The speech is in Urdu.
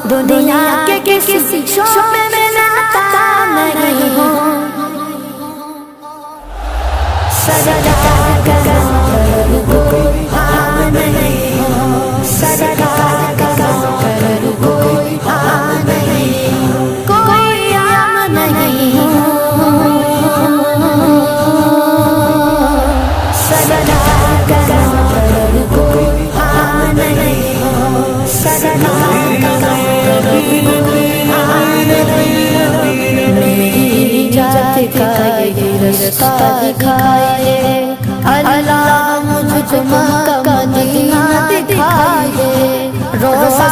دنیا کے کسی شعبے میں ناکام نہیں ہوں، سجدہ کروں پر کوئی ہاں نہیں ہوں، سجدہ کروں پر کوئی ہاں نہیں ہوں، کوئی عام نہیں ہوں، سجدہ کروں پر کوئی ہاں نہیں ہوں، سجدہ کروں پر کوئی ہاں نہیں ہوں، میری نجات کا یہ رستہ دکھائے، اللہ مجھ کو مکہ مدینہ دکھائے، روزہ